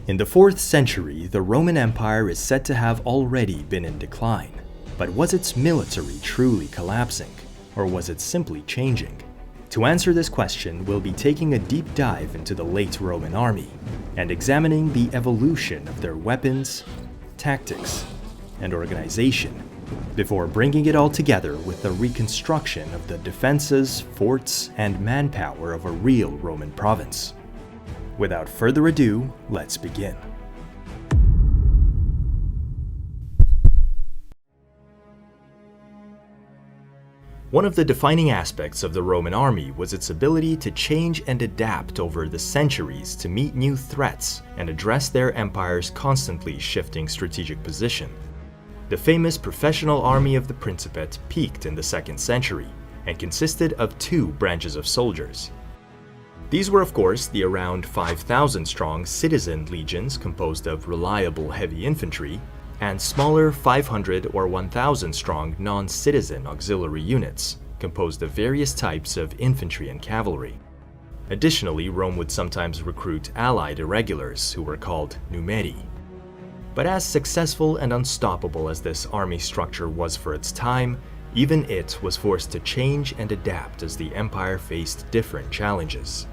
In the 4th century, the Roman Empire is said to have already been in decline. But was its military truly collapsing, or was it simply changing? To answer this question, we'll be taking a deep dive into the late Roman army and examining the evolution of their weapons, tactics, and organization, before bringing it all together with the reconstruction of the defenses, forts, and manpower of a real Roman province. Without further ado, let's begin. One of the defining aspects of the Roman army was its ability to change and adapt over the centuries to meet new threats and address their empire's constantly shifting strategic position. The famous professional army of the Principate peaked in the 2nd century and consisted of 2 branches of soldiers. These were, of course, the around 5,000-strong citizen legions composed of reliable heavy infantry and smaller 500 or 1,000-strong non-citizen auxiliary units composed of various types of infantry and cavalry. Additionally, Rome would sometimes recruit allied irregulars who were called numeri. But as successful and unstoppable as this army structure was for its time, even it was forced to change and adapt as the empire faced different challenges.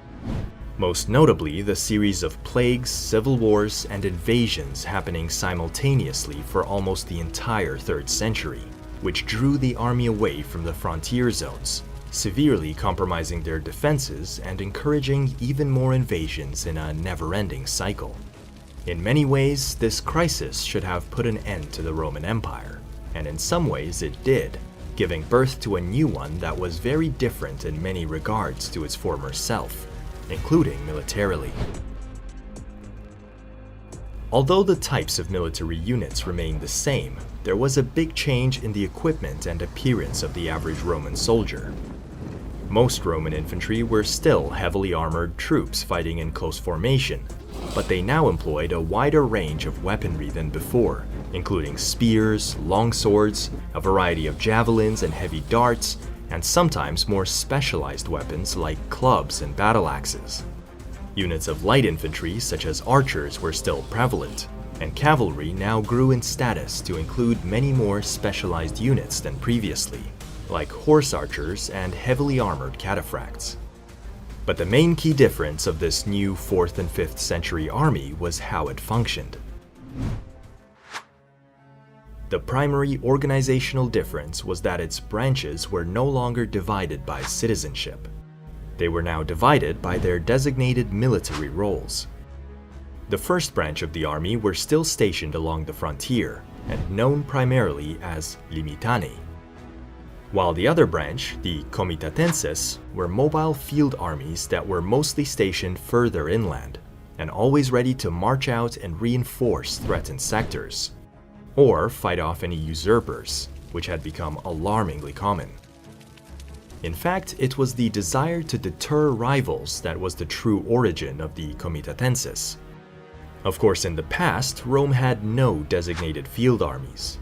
Most notably, the series of plagues, civil wars, and invasions happening simultaneously for almost the entire 3rd century, which drew the army away from the frontier zones, severely compromising their defenses and encouraging even more invasions in a never-ending cycle. In many ways, this crisis should have put an end to the Roman Empire, and in some ways it did, giving birth to a new one that was very different in many regards to its former self, including militarily. Although the types of military units remained the same, there was a big change in the equipment and appearance of the average Roman soldier. Most Roman infantry were still heavily armored troops fighting in close formation, but they now employed a wider range of weaponry than before, including spears, long swords, a variety of javelins and heavy darts, and sometimes more specialized weapons like clubs and battle axes. Units of light infantry such as archers were still prevalent, and cavalry now grew in status to include many more specialized units than previously, like horse archers and heavily armored cataphracts. But the main key difference of this new 4th and 5th century army was how it functioned. The primary organizational difference was that its branches were no longer divided by citizenship. They were now divided by their designated military roles. The first branch of the army were still stationed along the frontier and known primarily as Limitanei, while the other branch, the Comitatenses, were mobile field armies that were mostly stationed further inland and always ready to march out and reinforce threatened sectors, or fight off any usurpers, which had become alarmingly common. In fact, it was the desire to deter rivals that was the true origin of the Comitatenses. Of course, in the past, Rome had no designated field armies,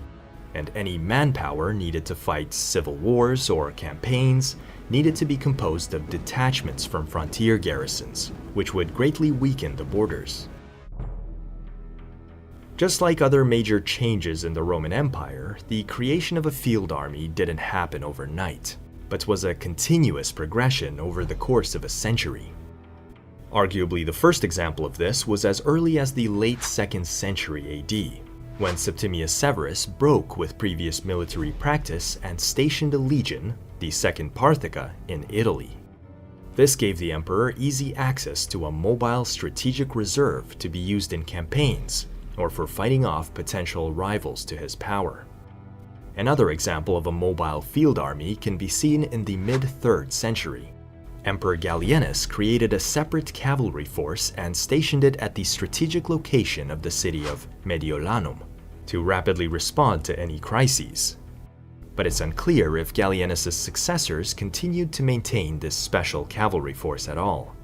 and any manpower needed to fight civil wars or campaigns needed to be composed of detachments from frontier garrisons, which would greatly weaken the borders. Just like other major changes in the Roman Empire, the creation of a field army didn't happen overnight, but was a continuous progression over the course of a century. Arguably, the first example of this was as early as the late 2nd century AD, when Septimius Severus broke with previous military practice and stationed a legion, the 2nd Parthica, in Italy. This gave the emperor easy access to a mobile strategic reserve to be used in campaigns or for fighting off potential rivals to his power. Another example of a mobile field army can be seen in the mid-3rd century. Emperor Gallienus created a separate cavalry force and stationed it at the strategic location of the city of Mediolanum to rapidly respond to any crises. But it's unclear if Gallienus' successors continued to maintain this special cavalry force at all.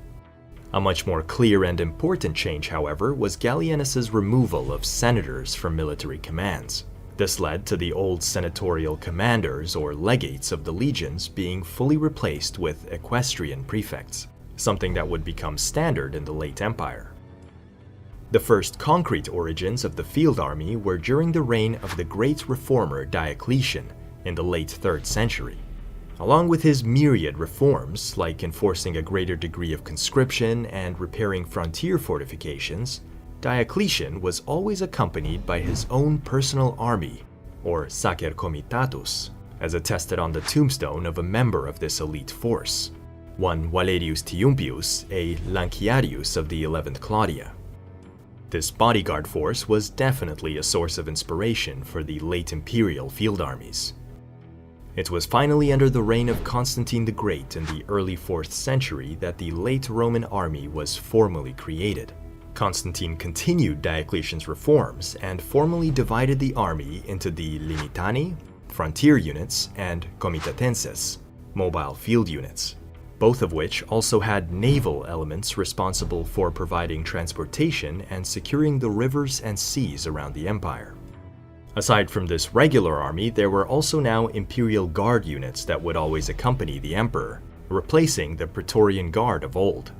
A much more clear and important change, however, was Gallienus' removal of senators from military commands. This led to the old senatorial commanders or legates of the legions being fully replaced with equestrian prefects, something that would become standard in the late empire. The first concrete origins of the field army were during the reign of the great reformer Diocletian in the late 3rd century. Along with his myriad reforms, like enforcing a greater degree of conscription and repairing frontier fortifications, Diocletian was always accompanied by his own personal army, or sacer comitatus, as attested on the tombstone of a member of this elite force, one Valerius Tiumpius, a Lanciarius of the 11th Claudia. This bodyguard force was definitely a source of inspiration for the late imperial field armies. It was finally under the reign of Constantine the Great in the early 4th century that the late Roman army was formally created. Constantine continued Diocletian's reforms and formally divided the army into the Limitanei, frontier units, and Comitatenses, mobile field units, both of which also had naval elements responsible for providing transportation and securing the rivers and seas around the empire. Aside from this regular army, there were also now imperial guard units that would always accompany the emperor, replacing the Praetorian Guard of old.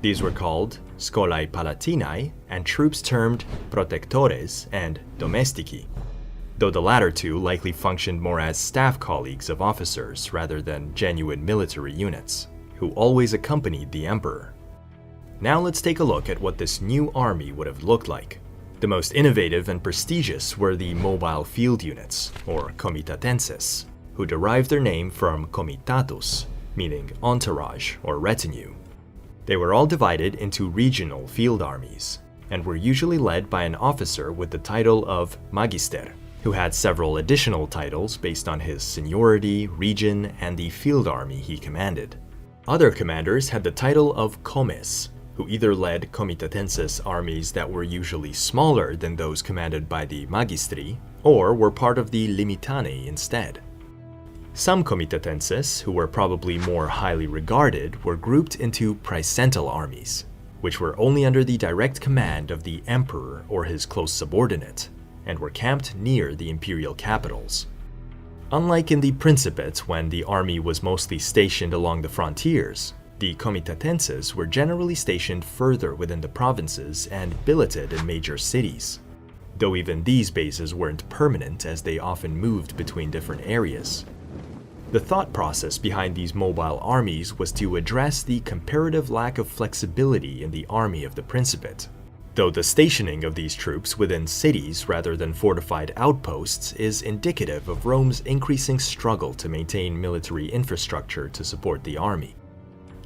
These were called Scholae Palatinae and troops termed Protectores and Domestici, though the latter two likely functioned more as staff colleagues of officers rather than genuine military units, who always accompanied the emperor. Now let's take a look at what this new army would have looked like. The most innovative and prestigious were the mobile field units, or Comitatenses, who derived their name from comitatus, meaning entourage or retinue. They were all divided into regional field armies, and were usually led by an officer with the title of magister, who had several additional titles based on his seniority, region, and the field army he commanded. Other commanders had the title of comes, who either led Comitatenses armies that were usually smaller than those commanded by the magistri, or were part of the Limitanei instead. Some Comitatenses, who were probably more highly regarded, were grouped into praesental armies, which were only under the direct command of the emperor or his close subordinate, and were camped near the imperial capitals. Unlike in the Principate, when the army was mostly stationed along the frontiers, the Comitatenses were generally stationed further within the provinces and billeted in major cities, though even these bases weren't permanent as they often moved between different areas. The thought process behind these mobile armies was to address the comparative lack of flexibility in the army of the Principate, though the stationing of these troops within cities rather than fortified outposts is indicative of Rome's increasing struggle to maintain military infrastructure to support the army.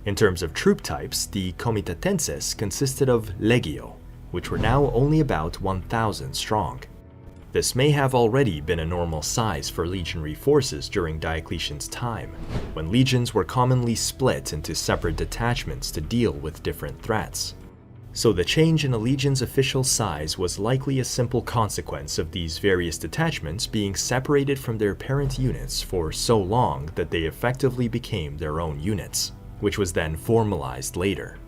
In terms of troop types, the Comitatenses consisted of legio, which were now only about 1,000 strong. This may have already been a normal size for legionary forces during Diocletian's time, when legions were commonly split into separate detachments to deal with different threats. So the change in a legion's official size was likely a simple consequence of these various detachments being separated from their parent units for so long that they effectively became their own units, which was then formalized later.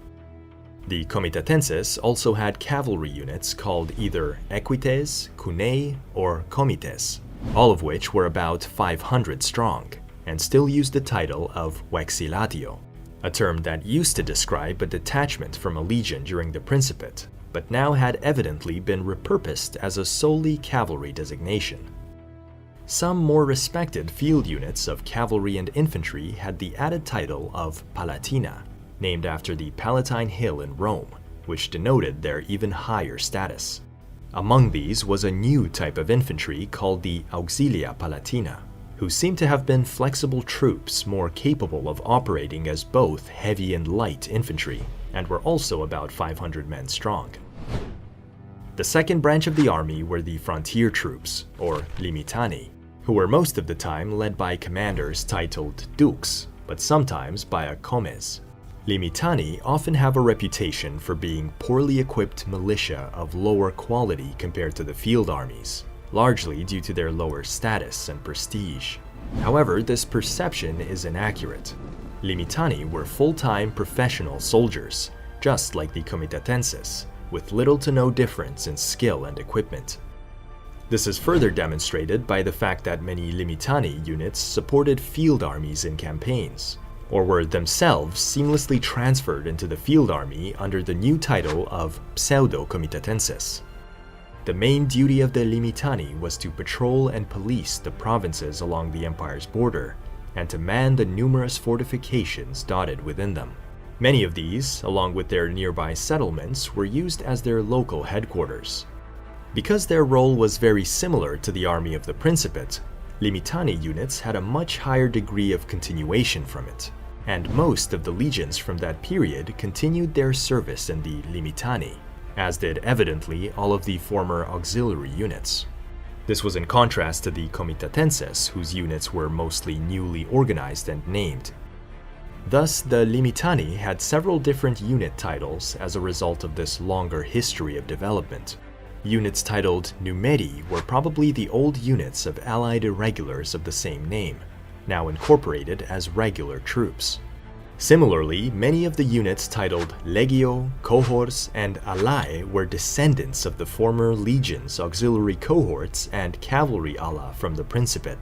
The Comitatenses also had cavalry units called either equites, cunae, or comites, all of which were about 500 strong, and still used the title of vexilatio, a term that used to describe a detachment from a legion during the Principate, but now had evidently been repurposed as a solely cavalry designation. Some more respected field units of cavalry and infantry had the added title of Palatina, named after the Palatine Hill in Rome, which denoted their even higher status. Among these was a new type of infantry called the Auxilia Palatina, who seemed to have been flexible troops more capable of operating as both heavy and light infantry, and were also about 500 men strong. The second branch of the army were the frontier troops, or Limitanei, who were most of the time led by commanders titled dux, but sometimes by a comes. Limitanei often have a reputation for being poorly equipped militia of lower quality compared to the field armies, largely due to their lower status and prestige. However, this perception is inaccurate. Limitanei were full-time professional soldiers, just like the Comitatenses, with little to no difference in skill and equipment. This is further demonstrated by the fact that many Limitanei units supported field armies in campaigns, or were themselves seamlessly transferred into the field army under the new title of pseudo-Comitatenses. The main duty of the Limitanei was to patrol and police the provinces along the empire's border, and to man the numerous fortifications dotted within them. Many of these, along with their nearby settlements, were used as their local headquarters. Because their role was very similar to the army of the Principate, Limitanei units had a much higher degree of continuation from it, and most of the legions from that period continued their service in the Limitanei, as did evidently all of the former auxiliary units. This was in contrast to the Comitatenses, whose units were mostly newly organized and named. Thus, the Limitanei had several different unit titles as a result of this longer history of development. Units titled Numeri were probably the old units of allied irregulars of the same name, now incorporated as regular troops. Similarly, many of the units titled Legio, Cohorts, and Alae were descendants of the former legions, auxiliary cohorts, and cavalry ala from the Principate,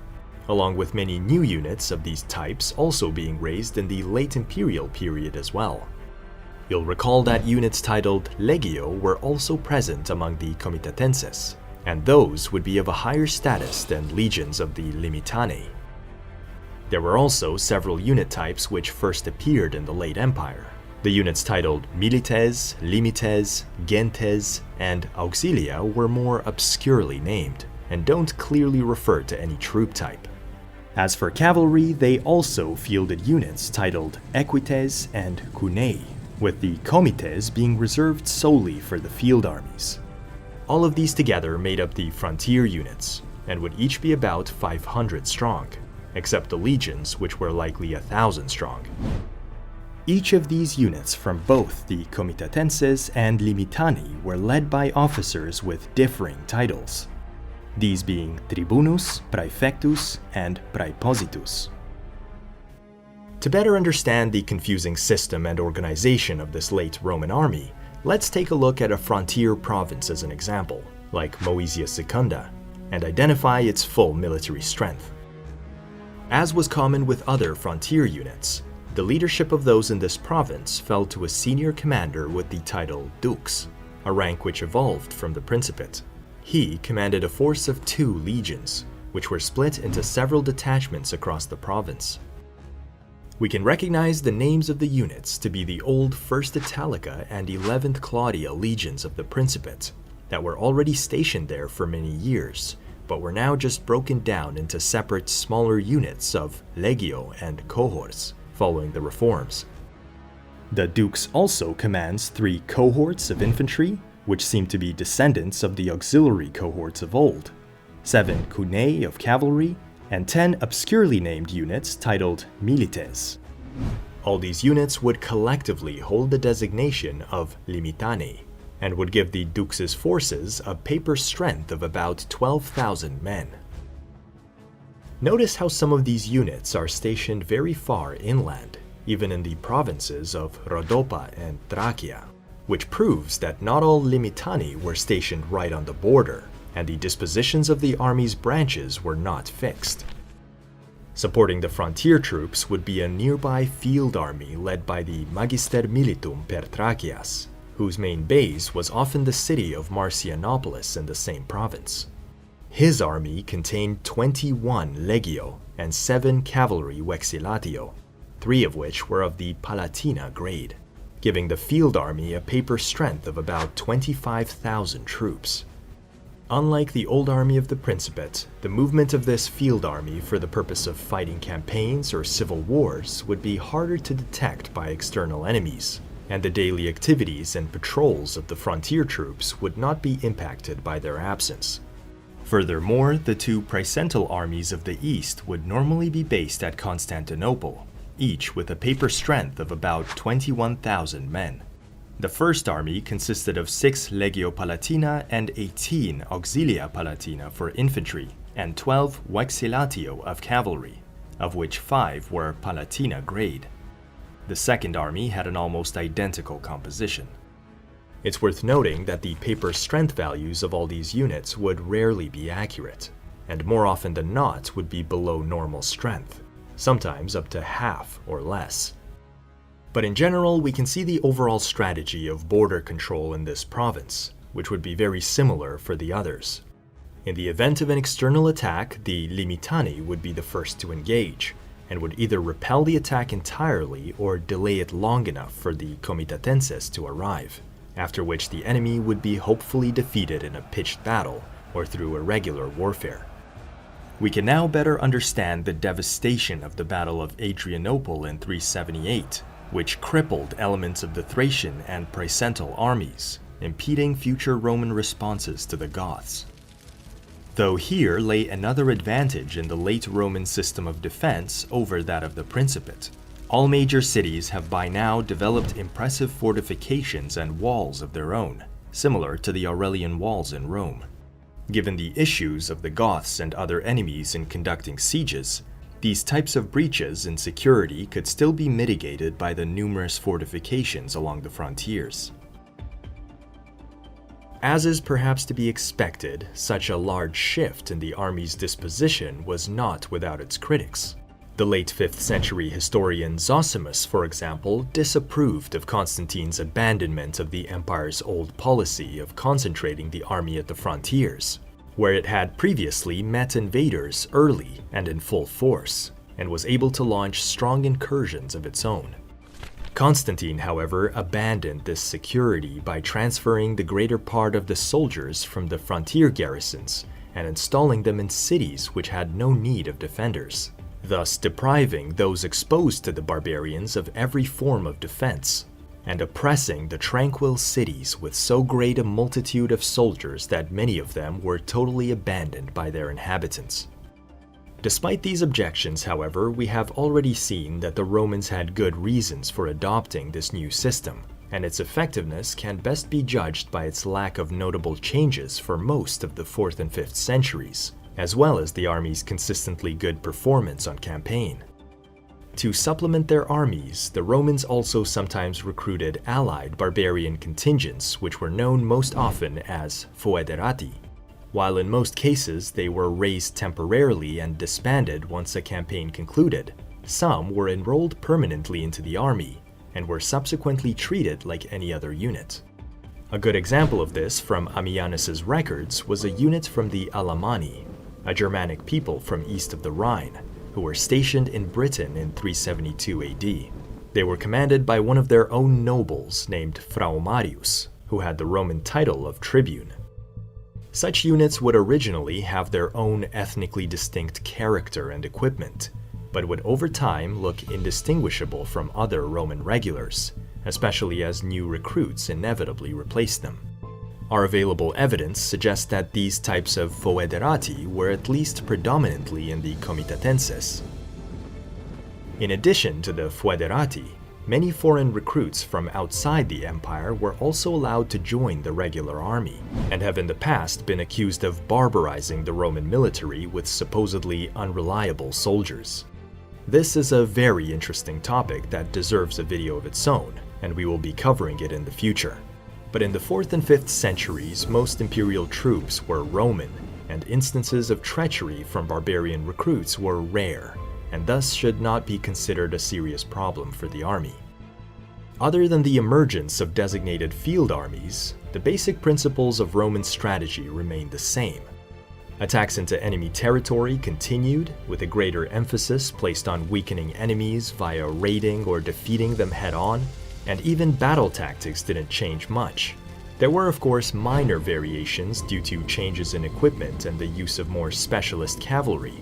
along with many new units of these types also being raised in the late imperial period as well. You'll recall that units titled Legio were also present among the Comitatenses, and those would be of a higher status than legions of the Limitanei. There were also several unit types which first appeared in the late Empire. The units titled Milites, Limites, Gentes, and Auxilia were more obscurely named, and don't clearly refer to any troop type. As for cavalry, they also fielded units titled Equites and Cunei, with the Comites being reserved solely for the field armies. All of these together made up the frontier units, and would each be about 500 strong, except the legions, which were likely 1,000 strong. Each of these units from both the Comitatenses and Limitanei were led by officers with differing titles, these being Tribunus, Praefectus, and Praepositus. To better understand the confusing system and organization of this late Roman army, let's take a look at a frontier province as an example, like Moesia Secunda, and identify its full military strength. As was common with other frontier units, the leadership of those in this province fell to a senior commander with the title Dux, a rank which evolved from the Principate. He commanded a force of 2 legions, which were split into several detachments across the province. We can recognize the names of the units to be the old 1st Italica and 11th Claudia legions of the Principate that were already stationed there for many years, but were now just broken down into separate smaller units of Legio and Cohorts following the reforms. The Dux also commands 3 cohorts of infantry, which seem to be descendants of the auxiliary cohorts of old, 7 Cunei of cavalry, and 10 obscurely named units titled Milites. All these units would collectively hold the designation of Limitanei, and would give the Dux's forces a paper strength of about 12,000 men. Notice how some of these units are stationed very far inland, even in the provinces of Rhodopa and Thracia, which proves that not all Limitanei were stationed right on the border, and the dispositions of the army's branches were not fixed. Supporting the frontier troops would be a nearby field army led by the Magister Militum per Thracias, whose main base was often the city of Marcianopolis in the same province. His army contained 21 legio and 7 cavalry vexillatio, 3 of which were of the Palatina grade, giving the field army a paper strength of about 25,000 troops. Unlike the old army of the Principate, the movement of this field army for the purpose of fighting campaigns or civil wars would be harder to detect by external enemies, and the daily activities and patrols of the frontier troops would not be impacted by their absence. Furthermore, the 2 praesental armies of the East would normally be based at Constantinople, each with a paper strength of about 21,000 men. The first army consisted of 6 Legio Palatina and 18 Auxilia Palatina for infantry, and 12 Vexillatio of cavalry, of which 5 were Palatina grade. The second army had an almost identical composition. It's worth noting that the paper strength values of all these units would rarely be accurate, and more often than not would be below normal strength, sometimes up to half or less. But in general, we can see the overall strategy of border control in this province, which would be very similar for the others. In the event of an external attack, the Limitanei would be the first to engage, and would either repel the attack entirely or delay it long enough for the Comitatenses to arrive, after which the enemy would be hopefully defeated in a pitched battle or through irregular warfare. We can now better understand the devastation of the Battle of Adrianople in 378, which crippled elements of the Thracian and Praesental armies, impeding future Roman responses to the Goths. Though here lay another advantage in the late Roman system of defense over that of the Principate. All major cities have by now developed impressive fortifications and walls of their own, similar to the Aurelian walls in Rome. Given the issues of the Goths and other enemies in conducting sieges, these types of breaches in security could still be mitigated by the numerous fortifications along the frontiers. As is perhaps to be expected, such a large shift in the army's disposition was not without its critics. The late 5th century historian Zosimus, for example, disapproved of Constantine's abandonment of the empire's old policy of concentrating the army at the frontiers, where it had previously met invaders early and in full force, and was able to launch strong incursions of its own. Constantine, however, abandoned this security by transferring the greater part of the soldiers from the frontier garrisons and installing them in cities which had no need of defenders, thus depriving those exposed to the barbarians of every form of defense, and oppressing the tranquil cities with so great a multitude of soldiers that many of them were totally abandoned by their inhabitants. Despite these objections, however, we have already seen that the Romans had good reasons for adopting this new system, and its effectiveness can best be judged by its lack of notable changes for most of the 4th and 5th centuries, as well as the army's consistently good performance on campaign. To supplement their armies, the Romans also sometimes recruited allied barbarian contingents, which were known most often as foederati. While in most cases they were raised temporarily and disbanded once a campaign concluded, some were enrolled permanently into the army and were subsequently treated like any other unit. A good example of this from Ammianus's records was a unit from the Alemanni, a Germanic people from east of the Rhine, who were stationed in Britain in 372 AD. They were commanded by one of their own nobles named Fraumarius, who had the Roman title of tribune. Such units would originally have their own ethnically distinct character and equipment, but would over time look indistinguishable from other Roman regulars, especially as new recruits inevitably replaced them. Our available evidence suggests that these types of foederati were at least predominantly in the Comitatenses. In addition to the foederati, many foreign recruits from outside the empire were also allowed to join the regular army, and have in the past been accused of barbarizing the Roman military with supposedly unreliable soldiers. This is a very interesting topic that deserves a video of its own, and we will be covering it in the future. But in the 4th and 5th centuries, most imperial troops were Roman, and instances of treachery from barbarian recruits were rare, and thus should not be considered a serious problem for the army. Other than the emergence of designated field armies, the basic principles of Roman strategy remained the same. Attacks into enemy territory continued, with a greater emphasis placed on weakening enemies via raiding or defeating them head-on, and even battle tactics didn't change much. There were of course minor variations due to changes in equipment and the use of more specialist cavalry,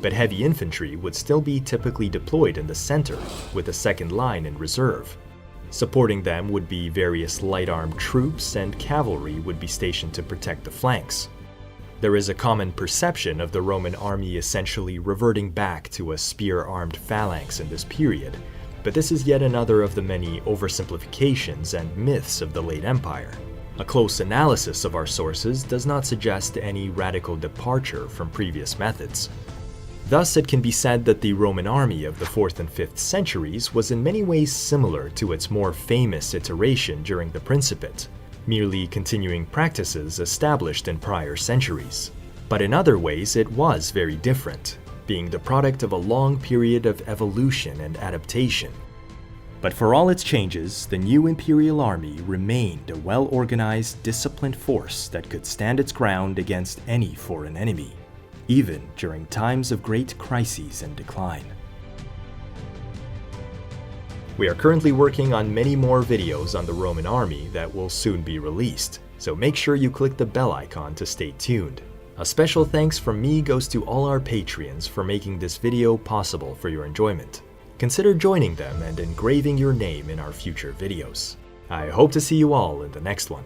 but heavy infantry would still be typically deployed in the center, with a second line in reserve. Supporting them would be various light-armed troops, and cavalry would be stationed to protect the flanks. There is a common perception of the Roman army essentially reverting back to a spear-armed phalanx in this period, but this is yet another of the many oversimplifications and myths of the late empire. A close analysis of our sources does not suggest any radical departure from previous methods. Thus, it can be said that the Roman army of the 4th and 5th centuries was in many ways similar to its more famous iteration during the Principate, merely continuing practices established in prior centuries. But in other ways, it was very different. being the product of a long period of evolution and adaptation. But for all its changes, the new imperial army remained a well-organized, disciplined force that could stand its ground against any foreign enemy, even during times of great crises and decline. We are currently working on many more videos on the Roman army that will soon be released, so make sure you click the bell icon to stay tuned. A special thanks from me goes to all our Patreons for making this video possible for your enjoyment. Consider joining them and engraving your name in our future videos. I hope to see you all in the next one.